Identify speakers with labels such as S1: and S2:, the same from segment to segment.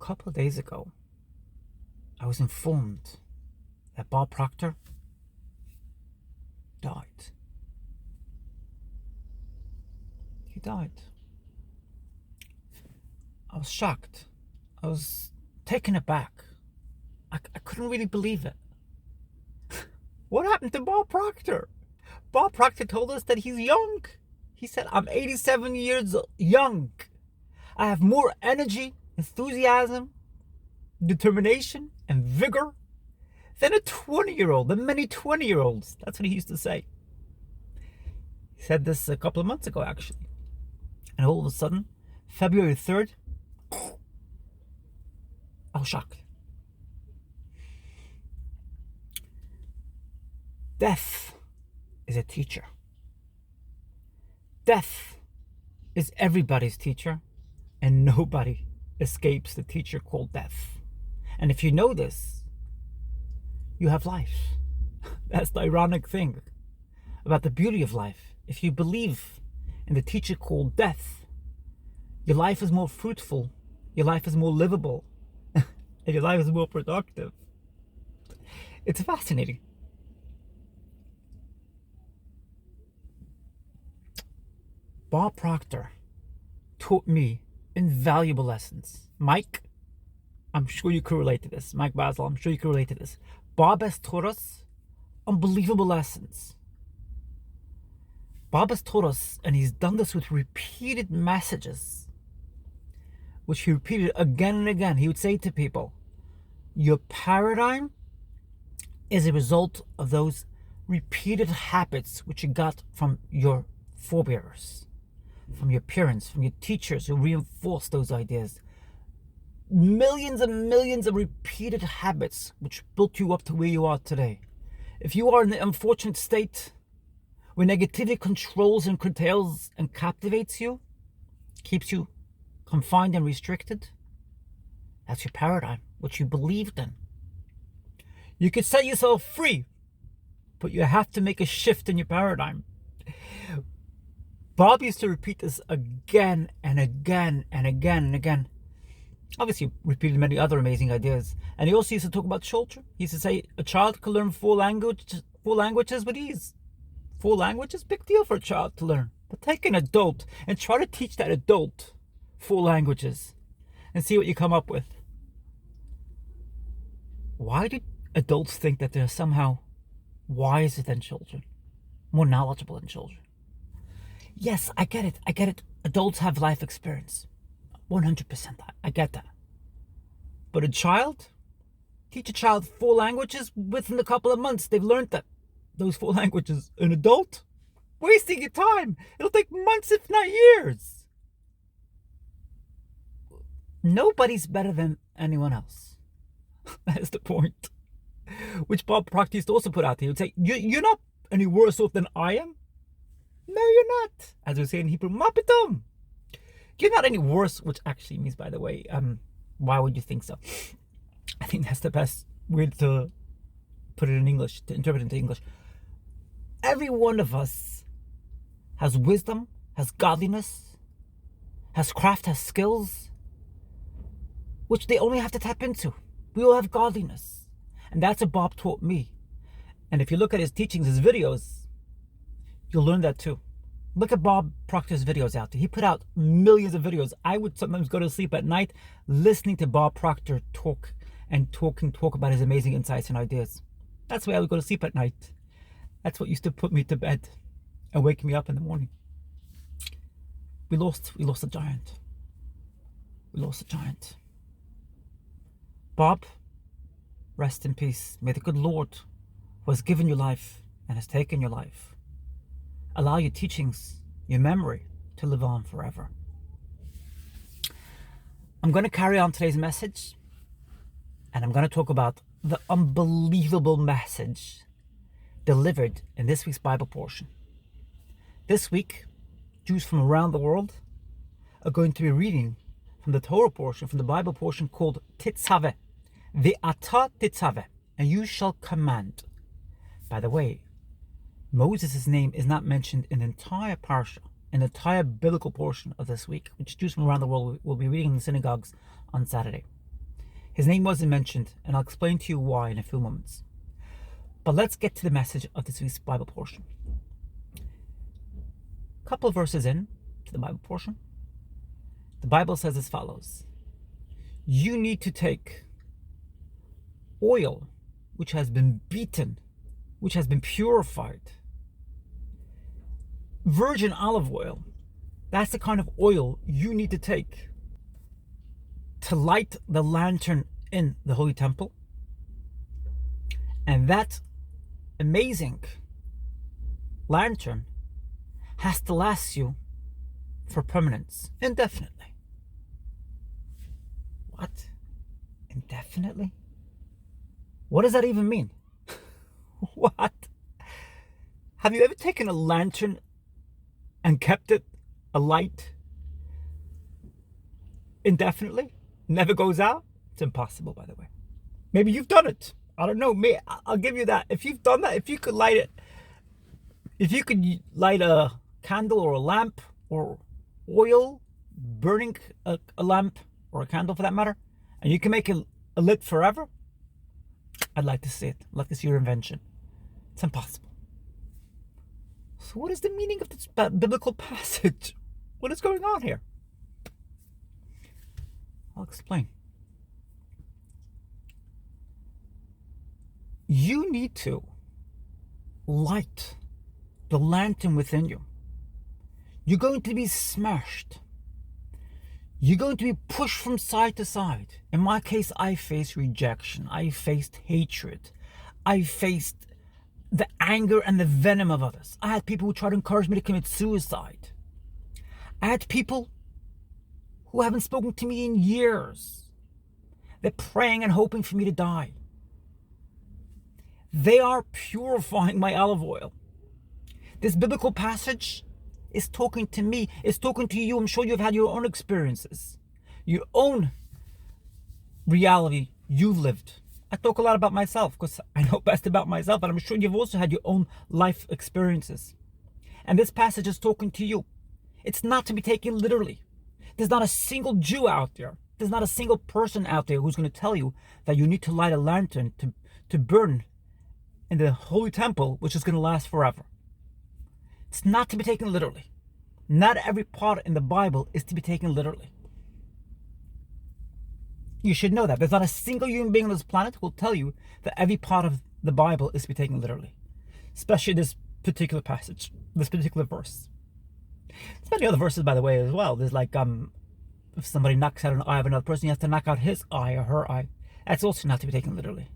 S1: couple of days ago, I was informed that Bob Proctor died. He died. I was shocked. I was taken aback. I couldn't really believe it. What happened to Bob Proctor? Bob Proctor told us that he's young. He said, I'm 87 years young. I have more energy, enthusiasm, determination, and vigor than a 20-year-old, than many 20-year-olds. That's what he used to say. He said this a couple of months ago, actually. And all of a sudden, February 3rd, I was shocked. Death is a teacher. Death is everybody's teacher, and nobody escapes the teacher called death. And if you know this, you have life. That's the ironic thing about the beauty of life. If you believe in the teacher called death, your life is more fruitful, your life is more livable, and your life is more productive. It's fascinating. Bob Proctor taught me invaluable lessons. Mike, I'm sure you could relate to this. Mike Basil, I'm sure you could relate to this. Bob has taught us unbelievable lessons. Bob has taught us, and he's done this with repeated messages, which he repeated again and again. He would say to people, your paradigm is a result of those repeated habits which you got from your forebears, from your parents, from your teachers who reinforced those ideas. Millions and millions of repeated habits which built you up to where you are today. If you are in the unfortunate state where negativity controls and curtails and captivates you, keeps you confined and restricted, that's your paradigm, what you believed in. You could set yourself free, but you have to make a shift in your paradigm. Bob used to repeat this again and again and again and again. Obviously, he repeated many other amazing ideas. And he also used to talk about children. He used to say a child can learn four languages with ease. 4 languages? Big deal for a child to learn. But take an adult and try to teach that adult 4 languages and see what you come up with. Why do adults think that they're somehow wiser than children, more knowledgeable than children? Yes, I get it. Adults have life experience. 100%. I get that. But a child? Teach a child 4 languages within a couple of months. They've learned those 4 languages. An adult? Wasting your time. It'll take months, if not years. Nobody's better than anyone else. That's the point. Which Bob Proctor used to also put out there. He would say, you're not any worse off than I am. No, you're not. As we say in Hebrew, ma pitom. You're not any worse, which actually means, by the way, why would you think so? I think that's the best way to put it in English, to interpret it into English. Every one of us has wisdom, has godliness, has craft, has skills, which they only have to tap into. We all have godliness. And that's what Bob taught me. And if you look at his teachings, his videos, you'll learn that too. Look at Bob Proctor's videos out there. He put out millions of videos. I would sometimes go to sleep at night listening to Bob Proctor talk about his amazing insights and ideas. That's why I would go to sleep at night. That's what used to put me to bed and wake me up in the morning. We lost a giant. We lost a giant. Bob, rest in peace. May the good Lord, who has given you life and has taken your life, allow your teachings, your memory, to live on forever. I'm going to carry on today's message, and I'm going to talk about the unbelievable message delivered in this week's Bible portion. This week, Jews from around the world are going to be reading from the Torah portion, from the Bible portion called Titzaveh, Ve'ata Titzaveh, and you shall command. By the way, Moses' name is not mentioned in the entire parsha, in the entire biblical portion of this week, which Jews from around the world will be reading in the synagogues on Saturday. His name wasn't mentioned, and I'll explain to you why in a few moments. But let's get to the message of this week's Bible portion. A couple of verses in to the Bible portion, the Bible says as follows: you need to take oil which has been beaten, which has been purified, virgin olive oil. That's the kind of oil you need to take to light the lantern in the Holy Temple. And that amazing lantern has to last you for permanence, indefinitely. What? Indefinitely? What does that even mean? What? Have you ever taken a lantern and kept it alight indefinitely? Never goes out? It's impossible, by the way. Maybe you've done it. I don't know. I'll give you that. If you've done that, if you could light a candle or a lamp or oil burning a lamp or a candle for that matter, and you can make it lit forever, I'd like to see it. I'd like to see your invention. It's impossible. So what is the meaning of this biblical passage? What is going on here? I'll explain. You need to light the lantern within you. You're going to be smashed. You're going to be pushed from side to side. In my case, I faced rejection. I faced hatred. I faced the anger and the venom of others. I had people who tried to encourage me to commit suicide. I had people who haven't spoken to me in years. They're praying and hoping for me to die. They are purifying my olive oil. This biblical passage is talking to me, it's talking to you. I'm sure you've had your own experiences, your own reality you've lived. I talk a lot about myself because I know best about myself, but I'm sure you've also had your own life experiences. And this passage is talking to you. It's not to be taken literally. There's not a single Jew out there. There's not a single person out there who's going to tell you that you need to light a lantern to burn in the Holy Temple, which is going to last forever. It's not to be taken literally. Not every part in the Bible is to be taken literally. You should know that. There's not a single human being on this planet who will tell you that every part of the Bible is to be taken literally. Especially this particular passage, this particular verse. There's many other verses, by the way, as well. There's like, if somebody knocks out an eye of another person, he has to knock out his eye or her eye. That's also not to be taken literally.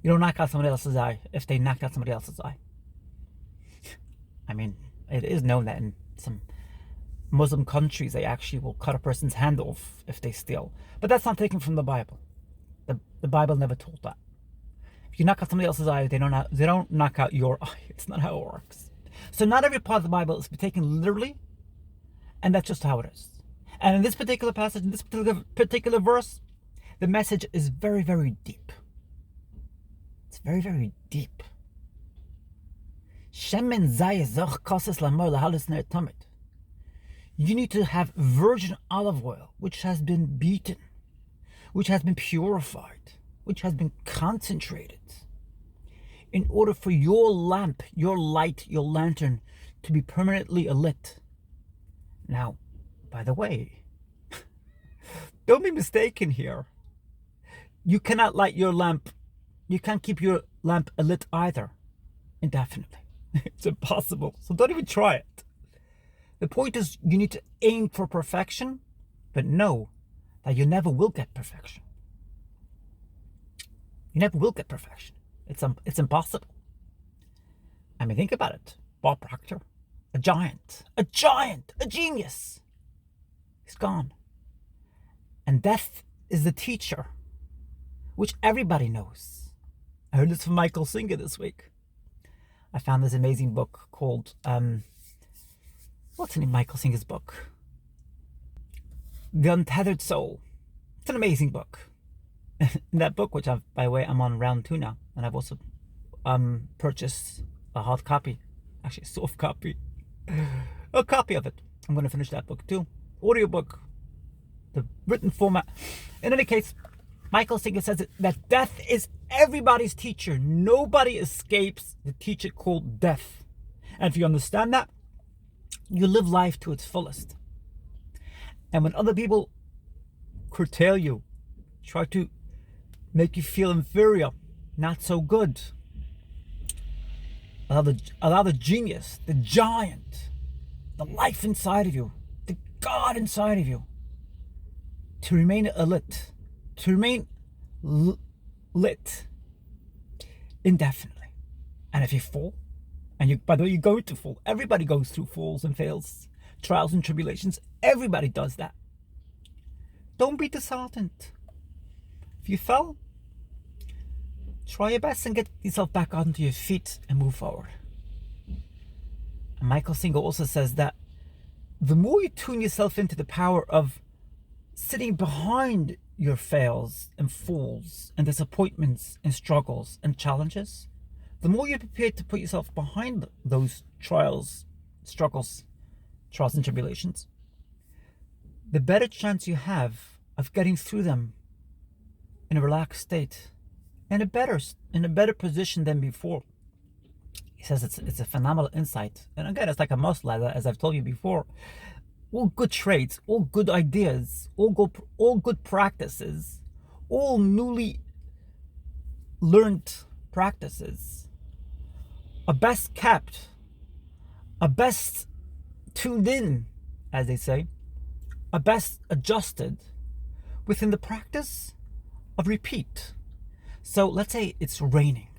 S1: You don't knock out somebody else's eye if they knocked out somebody else's eye. I mean, it is known that in some Muslim countries, they actually will cut a person's hand off if they steal. But that's not taken from the Bible. The Bible never told that. If you knock out somebody else's eye, they don't knock out your eye. It's not how it works. So not every part of the Bible is to be taken literally, and that's just how it is. And in this particular passage, in this particular verse, the message is very, very deep. It's very, very deep. You need to have virgin olive oil, which has been beaten, which has been purified, which has been concentrated, in order for your lamp, your light, your lantern to be permanently lit. Now, by the way, don't be mistaken here. You cannot light your lamp. You can't keep your lamp lit either, indefinitely. It's impossible. So don't even try it. The point is, you need to aim for perfection, but know that you never will get perfection. You never will get perfection. It's impossible. I mean, think about it. Bob Proctor, a giant, a genius. He's gone. And death is the teacher, which everybody knows. I heard this from Michael Singer this week. I found this amazing book called, what's the name of Michael Singer's book? The Untethered Soul. It's an amazing book. In that book, which by the way, I'm on round 2 now, and I've also purchased a hard copy, actually a soft copy, a copy of it. I'm going to finish that book too. Audiobook, the written format. In any case, Michael Singer says that death is everybody's teacher. Nobody escapes the teacher called death. And if you understand that, you live life to its fullest. And when other people curtail you, try to make you feel inferior, not so good, allow the genius, the giant, the life inside of you, the God inside of you, to remain lit, to remain lit indefinitely. And if you fall, and by the way, you're going to fall. Everybody goes through falls and fails, trials and tribulations. Everybody does that. Don't be disheartened. If you fell, try your best and get yourself back onto your feet and move forward. And Michael Singer also says that the more you tune yourself into the power of sitting behind your fails and falls and disappointments and struggles and challenges, the more you're prepared to put yourself behind those trials, struggles, trials and tribulations, the better chance you have of getting through them in a relaxed state, in a better position than before. He says it's a phenomenal insight. And again, it's like a muscle, as I've told you before. All good traits, all good ideas, all good practices, all newly learned practices are best kept, are best tuned in, as they say, are best adjusted within the practice of repeat. So let's say it's raining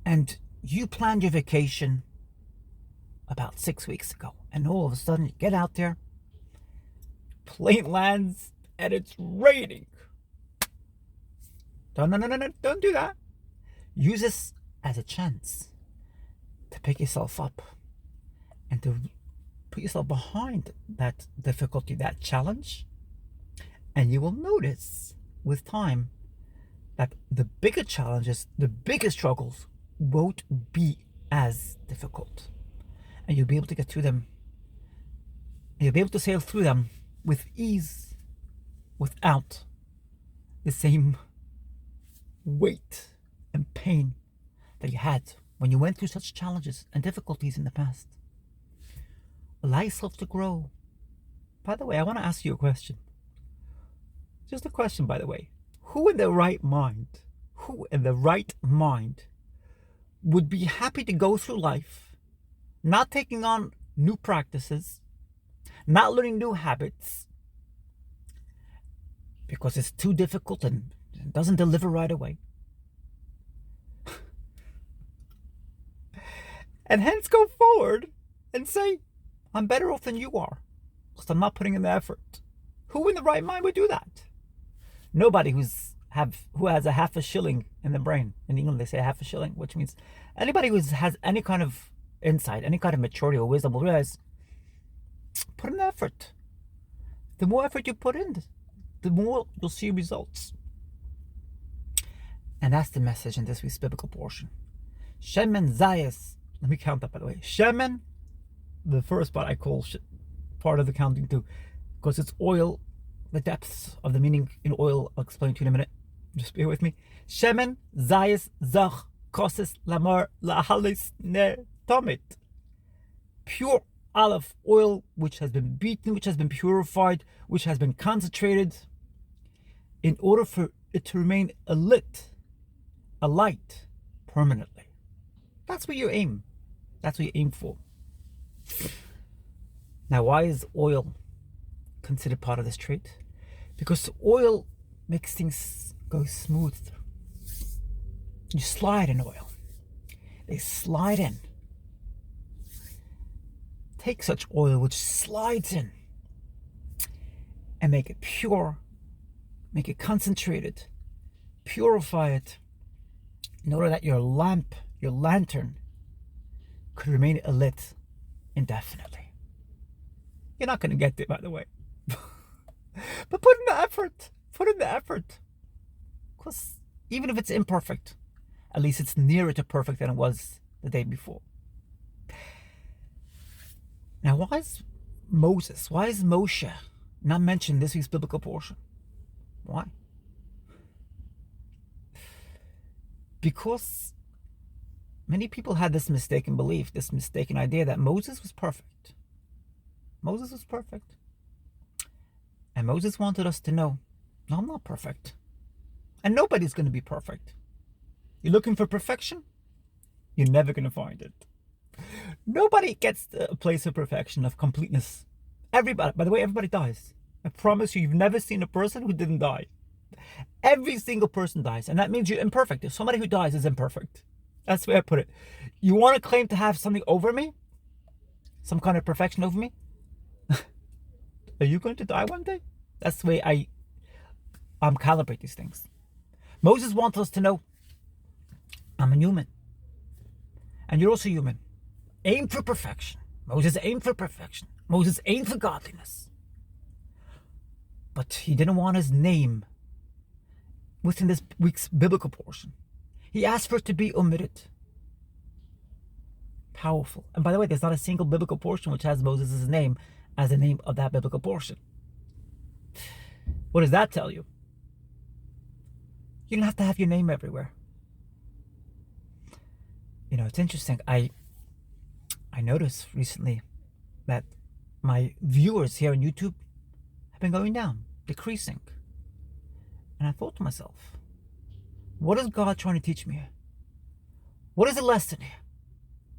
S1: and you planned your vacation about 6 weeks ago, and all of a sudden you get out there, plane lands, and it's raining. No, don't do that. Use this as a chance to pick yourself up and to put yourself behind that difficulty, that challenge, and you will notice with time that the bigger challenges, the bigger struggles won't be as difficult. And you'll be able to get through them. And you'll be able to sail through them with ease, without the same weight and pain that you had when you went through such challenges and difficulties in the past. Allow yourself to grow. By the way, I want to ask you a question. Just a question, by the way. Who in their right mind would be happy to go through life not taking on new practices, not learning new habits because it's too difficult and doesn't deliver right away, and hence go forward and say, I'm better off than you are because I'm not putting in the effort? Who in the right mind would do that? Nobody who has a half a shilling in the brain. In England they say half a shilling, which means anybody who has any kind of insight, any kind of maturity or wisdom will realize, put in the effort. The more effort you put in, the more you'll see results. And that's the message in this week's biblical portion. Shemen Zayas. Let me count that, by the way. Shemen, the first part I call part of the counting too, because it's oil. The depths of the meaning in oil I'll explain to you in a minute. Just bear with me. Shemen Zayas Zach Koses Lamar Lahalis Ne Tamiid. Pure olive oil, which has been beaten, which has been purified, which has been concentrated, in order for it to remain a light permanently. That's what you aim. That's what you aim for. Now, why is oil considered part of this trait? Because oil makes things go smooth. You slide in oil. They slide in. Take such oil which slides in and make it pure, make it concentrated, purify it in order that your lamp, your lantern, could remain lit indefinitely. You're not going to get there, by the way. But put in the effort. Put in the effort. Because even if it's imperfect, at least it's nearer to perfect than it was the day before. Now, why is Moshe not mentioned in this week's biblical portion? Why? Because many people had this mistaken belief, this mistaken idea that Moses was perfect. Moses was perfect. And Moses wanted us to know, no, I'm not perfect. And nobody's going to be perfect. You're looking for perfection? You're never going to find it. Nobody gets to a place of perfection, of completeness. Everybody, by the way, everybody dies. I promise you, you've never seen a person who didn't die. Every single person dies, and that means you're imperfect. If somebody who dies is imperfect. That's the way I put it. You want to claim to have something over me? Some kind of perfection over me? Are you going to die one day? That's the way I calibrate these things. Moses wants us to know, I'm a human. And you're also human. Aim for perfection. Moses aimed for perfection. Moses aimed for godliness. But he didn't want his name within this week's biblical portion. He asked for it to be omitted. Powerful. And by the way, there's not a single biblical portion which has Moses' name as the name of that biblical portion. What does that tell you? You don't have to have your name everywhere. You know, it's interesting. I noticed recently that my viewers here on YouTube have been going down, decreasing. And I thought to myself, what is God trying to teach me here? What is the lesson here?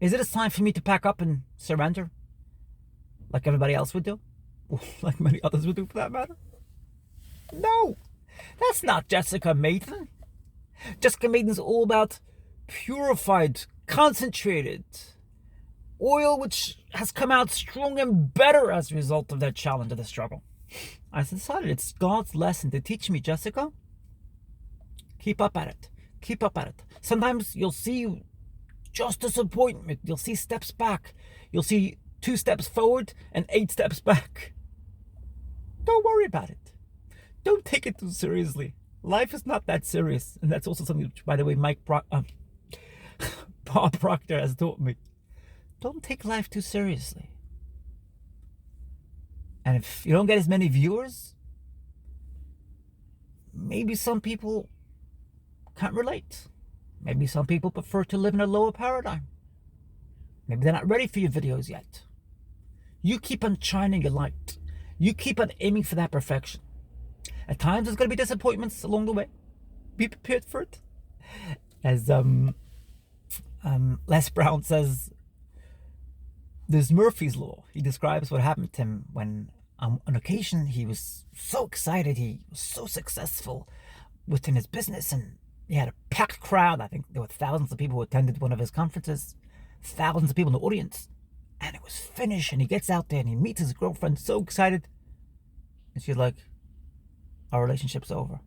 S1: Is it a sign for me to pack up and surrender? Like everybody else would do? Like many others would do, for that matter? No! That's not Jessica Maiden. Jessica Maiden's all about purified, concentrated oil which has come out strong and better as a result of that challenge, of the struggle. I decided it's God's lesson to teach me, Jessica. Keep up at it. Keep up at it. Sometimes you'll see just disappointment. You'll see steps back. You'll see 2 steps forward and 8 steps back. Don't worry about it. Don't take it too seriously. Life is not that serious. And that's also something which, by the way, Bob Proctor has taught me. Don't take life too seriously. And if you don't get as many viewers, maybe some people can't relate. Maybe some people prefer to live in a lower paradigm. Maybe they're not ready for your videos yet. You keep on shining your light. You keep on aiming for that perfection. At times there's going to be disappointments along the way. Be prepared for it. As Les Brown says, there's Murphy's Law. He describes what happened to him when on occasion he was so excited, he was so successful within his business, and he had a packed crowd. I think there were thousands of people who attended one of his conferences, thousands of people in the audience, and it was finished, and he gets out there and he meets his girlfriend, so excited, and she's like, our relationship's over.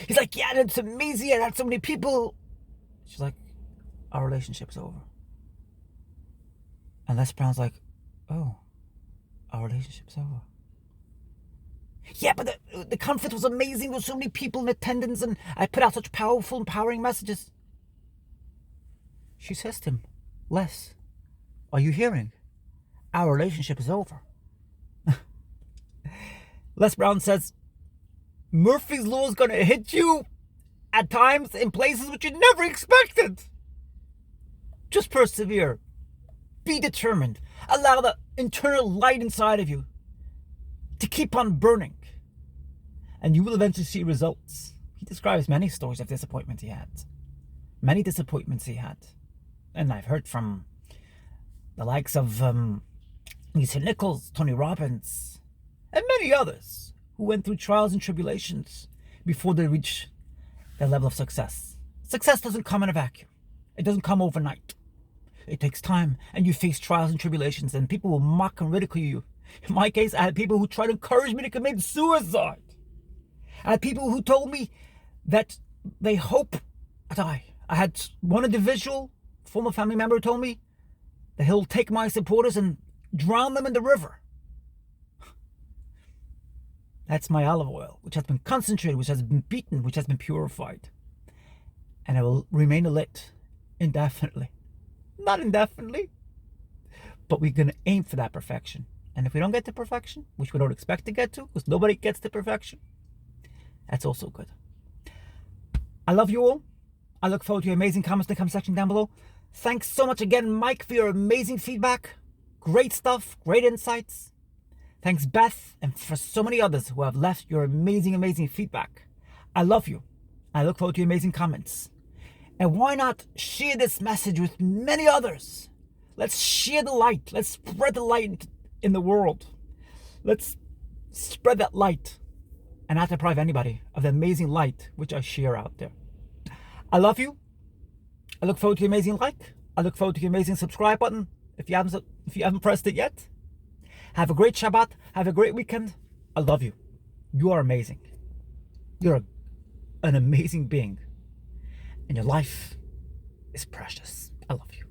S1: He's like, yeah, that's amazing, I had so many people. She's like, our relationship's over. And Les Brown's like, oh, our relationship's over. Yeah, but the conference was amazing. There were so many people in attendance, and I put out such powerful, empowering messages. She says to him, Les, are you hearing? Our relationship is over. Les Brown says, Murphy's Law is going to hit you at times in places which you never expected. Just persevere. Be determined. Allow the internal light inside of you to keep on burning. And you will eventually see results. He describes many stories of disappointment he had. Many disappointments he had. And I've heard from the likes of Lisa Nichols, Tony Robbins, and many others who went through trials and tribulations before they reach their level of success. Success doesn't come in a vacuum. It doesn't come overnight. It takes time, and you face trials and tribulations, and people will mock and ridicule you. In my case, I had people who tried to encourage me to commit suicide. I had people who told me that they hope I die. I had one individual, former family member, who told me that he'll take my supporters and drown them in the river. That's my olive oil, which has been concentrated, which has been beaten, which has been purified. And it will remain lit indefinitely. Not indefinitely, but we're going to aim for that perfection. And if we don't get to perfection, which we don't expect to get to, because nobody gets to perfection, that's also good. I love you all. I look forward to your amazing comments in the comment section down below. Thanks so much again, Mike, for your amazing feedback. Great stuff, great insights. Thanks, Beth, and for so many others who have left your amazing, amazing feedback. I love you. I look forward to your amazing comments. And why not share this message with many others? Let's share the light. Let's spread the light in the world. Let's spread that light and not deprive anybody of the amazing light which I share out there. I love you. I look forward to your amazing like. I look forward to your amazing subscribe button if you haven't pressed it yet. Have a great Shabbat. Have a great weekend. I love you. You are amazing. You're an amazing being. And your life is precious. I love you.